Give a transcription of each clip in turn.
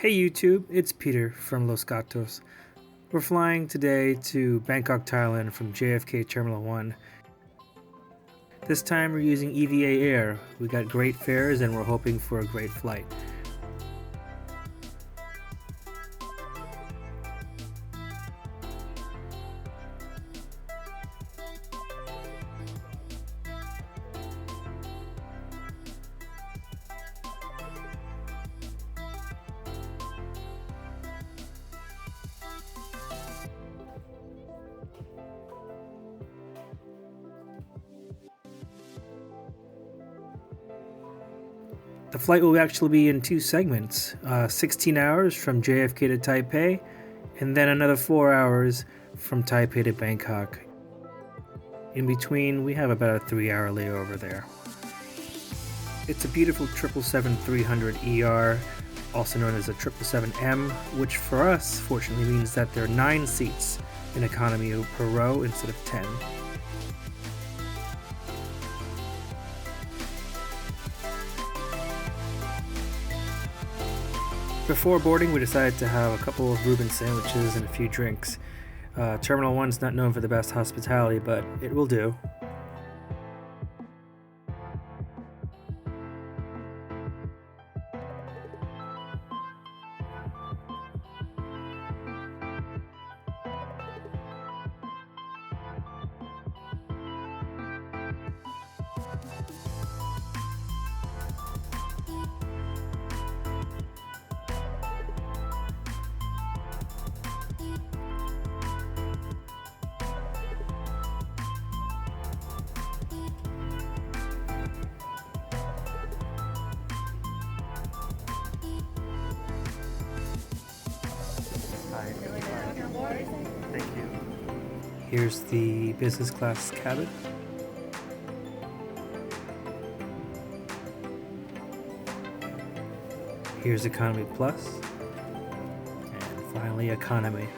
Hey YouTube, it's Peter from Los Gatos. We're flying today to Bangkok, Thailand from JFK Terminal 1. This time we're using EVA Air. We got great fares and we're hoping for a great flight. The flight will actually be in two segments, 16 hours from JFK to Taipei, and then another 4 hours from Taipei to Bangkok. In between, we have about a 3-hour layover there. It's a beautiful 777-300 ER, also known as a 777M, which for us, fortunately, means that there are 9 seats in economy per row instead of 10. Before boarding, we decided to have a couple of Reuben sandwiches and a few drinks. Terminal 1's not known for the best hospitality, but it will do. Thank you. Here's the business class cabin. Here's economy plus. And finally economy.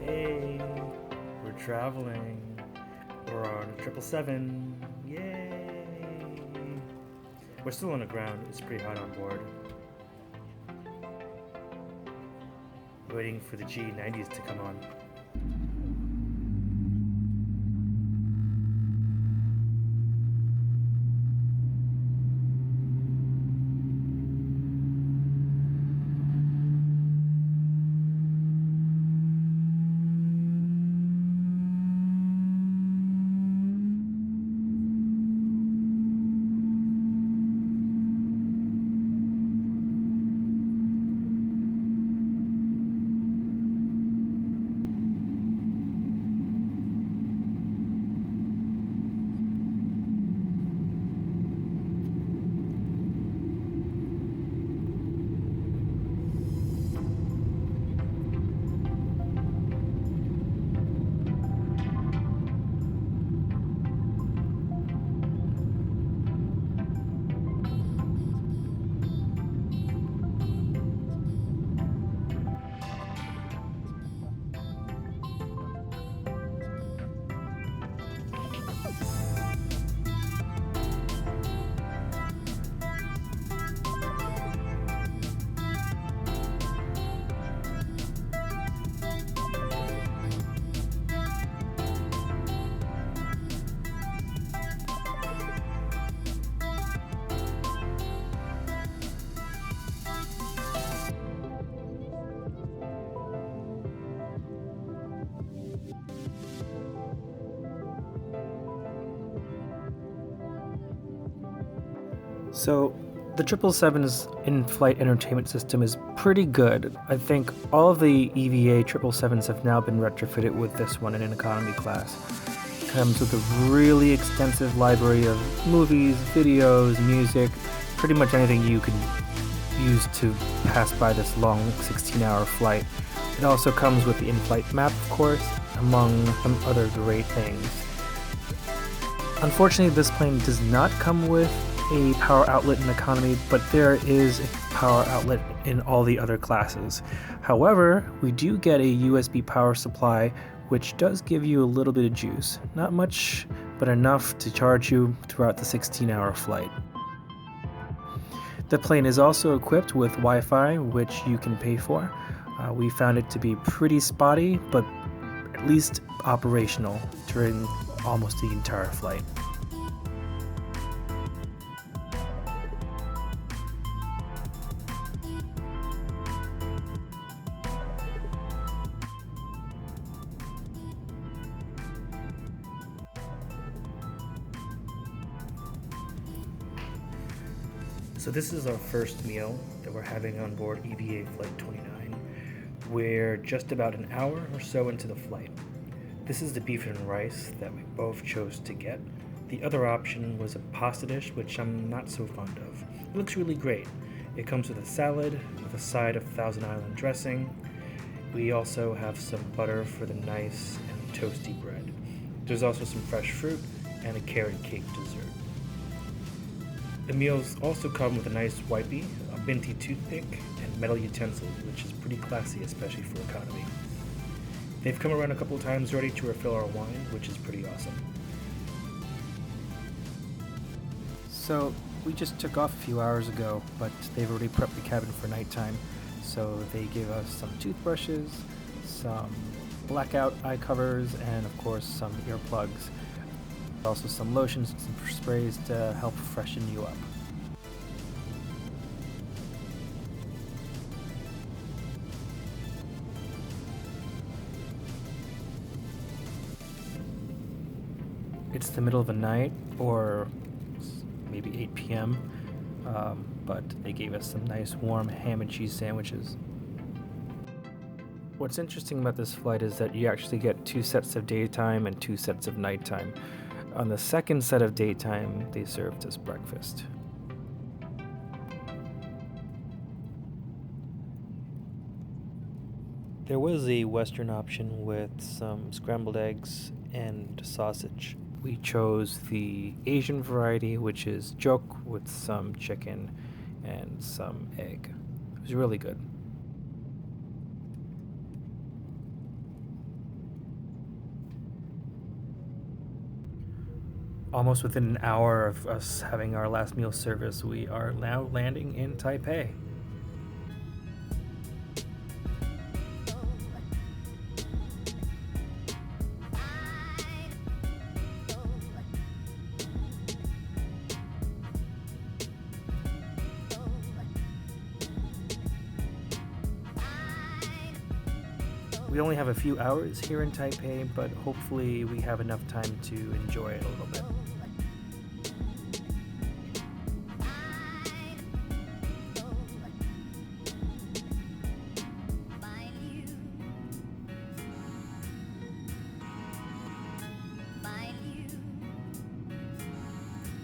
Hey, we're traveling. We're on 777. Yay! We're still on the ground. It's pretty hot on board. Waiting for the G90s to come on. So, the 777's in-flight entertainment system is pretty good. I think all of the EVA 777s have now been retrofitted with this one in an economy class. comes with a really extensive library of movies, videos, music, pretty much anything you can use to pass by this long 16-hour flight. It also comes with the in-flight map, of course, among some other great things. Unfortunately, this plane does not come with a power outlet in economy, but there is a power outlet in all the other classes. However, we do get a USB power supply, which does give you a little bit of juice. Not much, but enough to charge you throughout the 16-hour flight. The plane is also equipped with Wi-Fi, which you can pay for. We found it to be pretty spotty, but at least operational during almost the entire flight. So this is our first meal that we're having on board EVA Flight 29. We're just about an hour or so into the flight. This is the beef and rice that we both chose to get. The other option was a pasta dish, which I'm not so fond of. It looks really great. It comes with a salad with a side of Thousand Island dressing. We also have some butter for the nice and toasty bread. There's also some fresh fruit and a carrot cake dessert. The meals also come with a nice wipey, a minty toothpick, and metal utensils, which is pretty classy, especially for economy. They've come around a couple times already to refill our wine, which is pretty awesome. So we just took off a few hours ago, but they've already prepped the cabin for nighttime. So they gave us some toothbrushes, some blackout eye covers, and of course some earplugs. Also some lotions and some sprays to help freshen you up. It's the middle of the night, or maybe 8 p.m., but they gave us some nice warm ham and cheese sandwiches. What's interesting about this flight is that you actually get 2 sets of daytime and 2 sets of nighttime. On the second set of daytime, they served us breakfast. There was a Western option with some scrambled eggs and sausage. We chose the Asian variety, which is jok with some chicken and some egg. It was really good. Almost within an hour of us having our last meal service, we are now landing in Taipei. We only have a few hours here in Taipei, but hopefully we have enough time to enjoy it a little bit.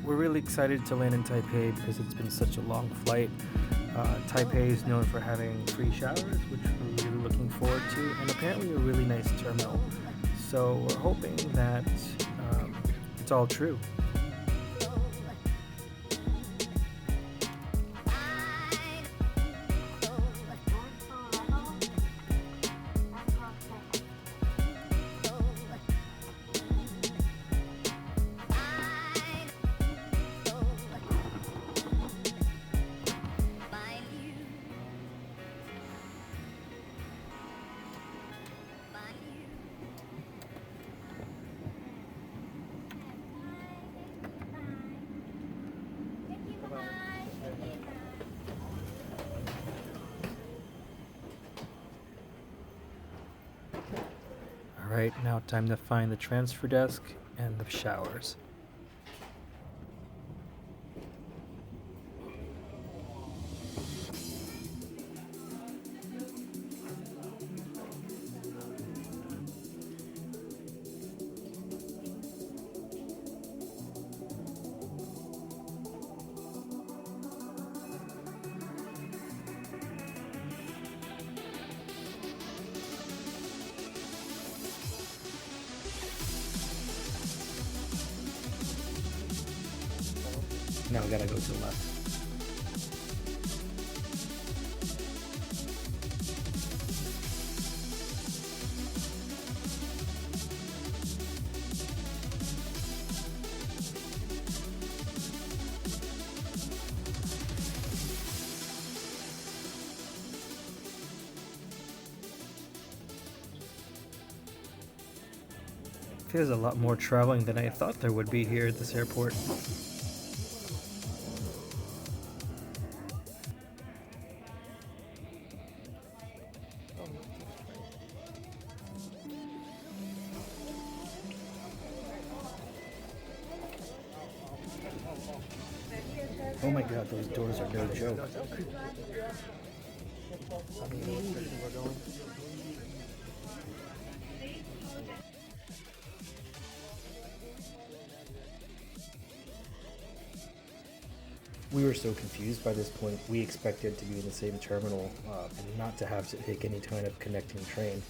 We're really excited to land in Taipei because it's been such a long flight. Taipei is known for having free showers, which we're really looking forward to, and apparently a really nice terminal. So we're hoping that it's all true. Alright, now time to find the transfer desk and the showers. Now we gotta go to the left. There's a lot more traveling than I thought there would be here at this airport. Oh my god, those doors are no joke. We were so confused by this point. We expected to be in the same terminal and not to have to take any kind of connecting train.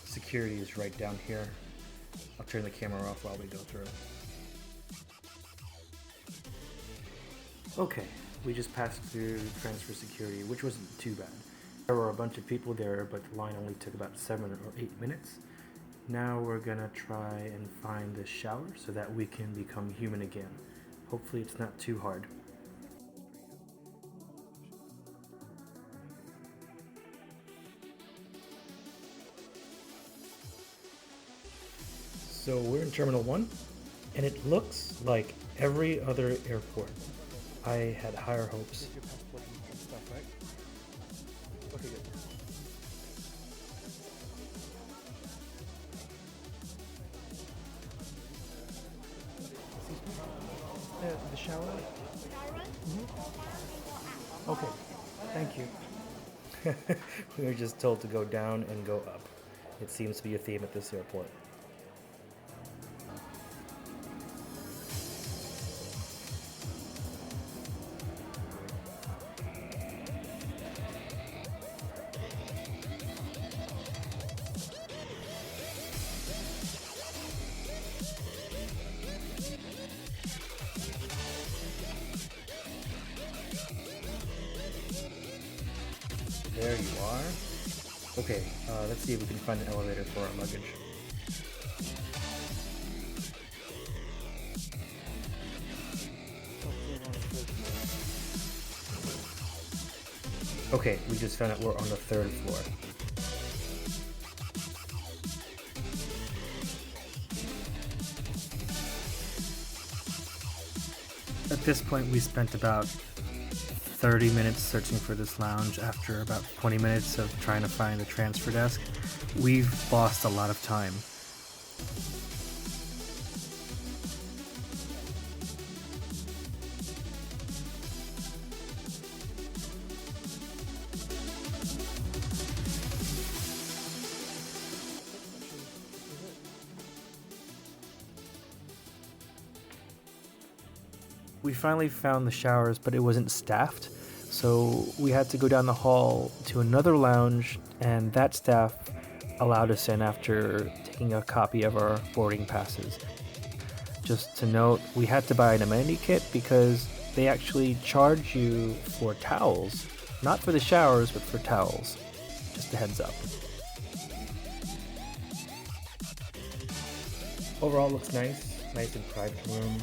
Security is right down here. I'll turn the camera off while we go through. Okay, we just passed through transfer security, which wasn't too bad. There were a bunch of people there, but the line only took about 7 or 8 minutes. Now we're gonna try and find the shower so that we can become human again. Hopefully it's not too hard. So we're in Terminal 1, and it looks like every other airport. I had higher hopes. The shower? Mm-hmm. Okay, thank you. We were just told to go down and go up. It seems to be a theme at this airport. There you are. Okay, let's see if we can find an elevator for our luggage. Okay, we just found out we're on the 3rd floor. At this point, we spent about 30 minutes searching for this lounge after about 20 minutes of trying to find the transfer desk. We've lost a lot of time. We finally found the showers, but it wasn't staffed, so we had to go down the hall to another lounge, and that staff allowed us in after taking a copy of our boarding passes. Just to note, we had to buy an amenity kit because they actually charge you for towels, not for the showers, but for towels. Just a heads up. Overall, looks nice and private room.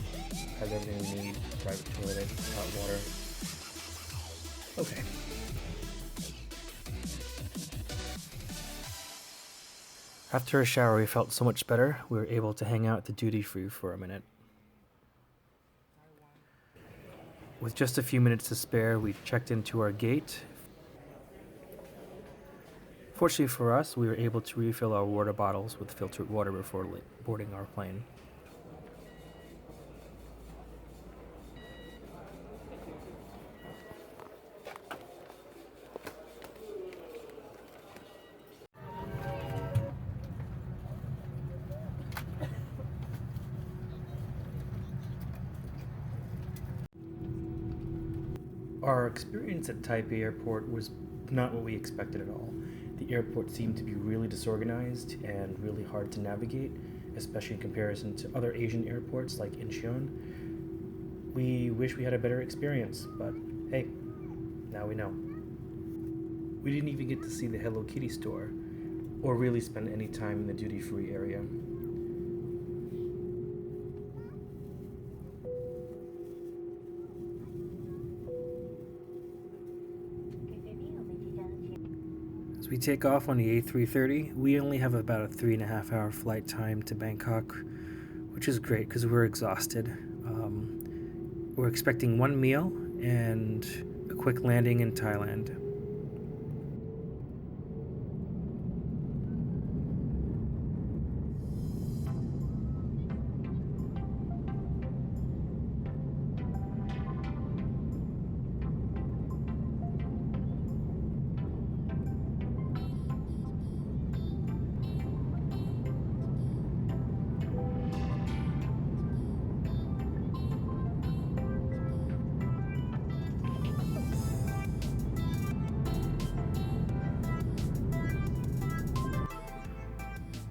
Has everything we need, private toilet, hot water. Okay. After a shower, we felt so much better. We were able to hang out at the duty-free for a minute. With just a few minutes to spare, we checked into our gate. Fortunately for us, we were able to refill our water bottles with filtered water before boarding our plane. Our experience at Taipei Airport was not what we expected at all. The airport seemed to be really disorganized and really hard to navigate, especially in comparison to other Asian airports like Incheon. We wish we had a better experience, but hey, now we know. We didn't even get to see the Hello Kitty store, or really spend any time in the duty-free area. As we take off on the A330, we only have about a 3.5 hour flight time to Bangkok, which is great because we're exhausted. We're expecting one meal and a quick landing in Thailand.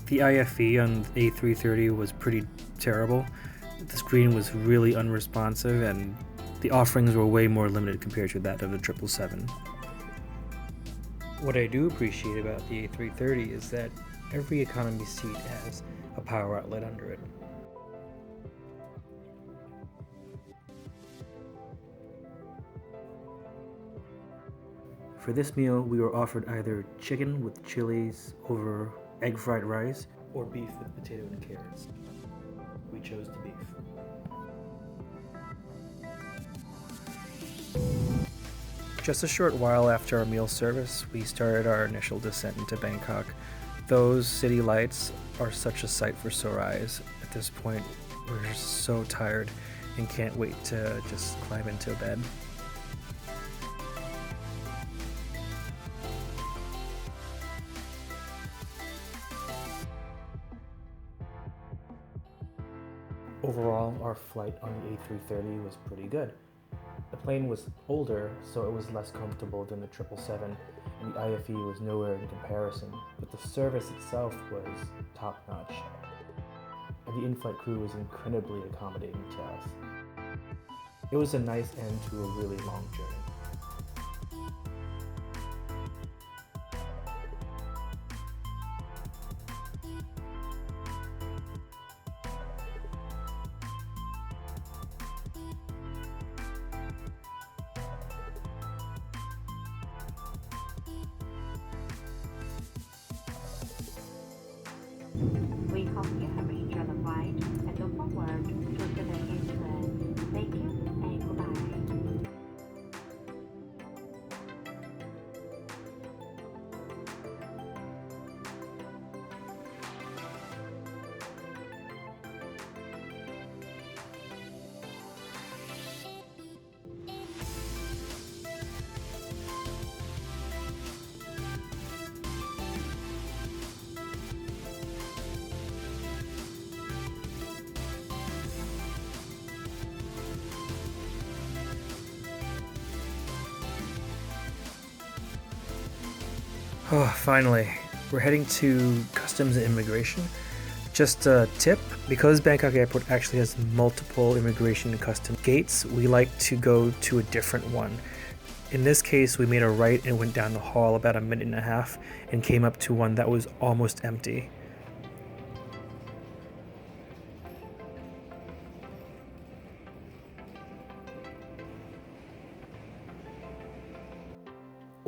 The IFE on the A330 was pretty terrible. The screen was really unresponsive and the offerings were way more limited compared to that of the 777. What I do appreciate about the A330 is that every economy seat has a power outlet under it. For this meal, we were offered either chicken with chilies over egg fried rice or beef with potato and carrots. We chose the beef. Just a short while after our meal service, we started our initial descent into Bangkok. Those city lights are such a sight for sore eyes. At this point, we're just so tired and can't wait to just climb into a bed. Overall, our flight on the A330 was pretty good. The plane was older, so it was less comfortable than the 777, and the IFE was nowhere in comparison, but the service itself was top-notch. And the in-flight crew was incredibly accommodating to us. It was a nice end to a really long journey. We hope you have enjoyed the flight and look forward to the next one. Thank you and goodbye. Oh, finally. We're heading to Customs and Immigration. Just a tip, because Bangkok Airport actually has multiple immigration and customs gates, we like to go to a different one. In this case, we made a right and went down the hall about a minute and a half and came up to one that was almost empty.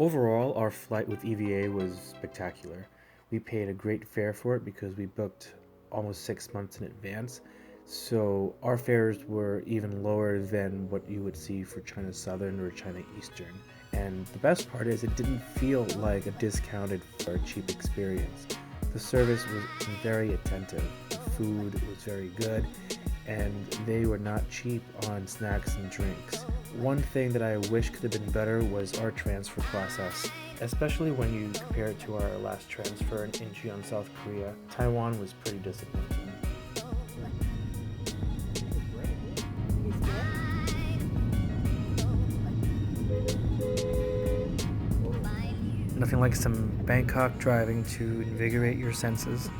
Overall, our flight with EVA was spectacular. We paid a great fare for it because we booked almost 6 months in advance, so our fares were even lower than what you would see for China Southern or China Eastern. And the best part is it didn't feel like a discounted or cheap experience. The service was very attentive, the food was very good, and they were not cheap on snacks and drinks. One thing that I wish could have been better was our transfer process, especially when you compare it to our last transfer in Incheon, South Korea. Taiwan was pretty disappointing. Nothing like some Bangkok driving to invigorate your senses.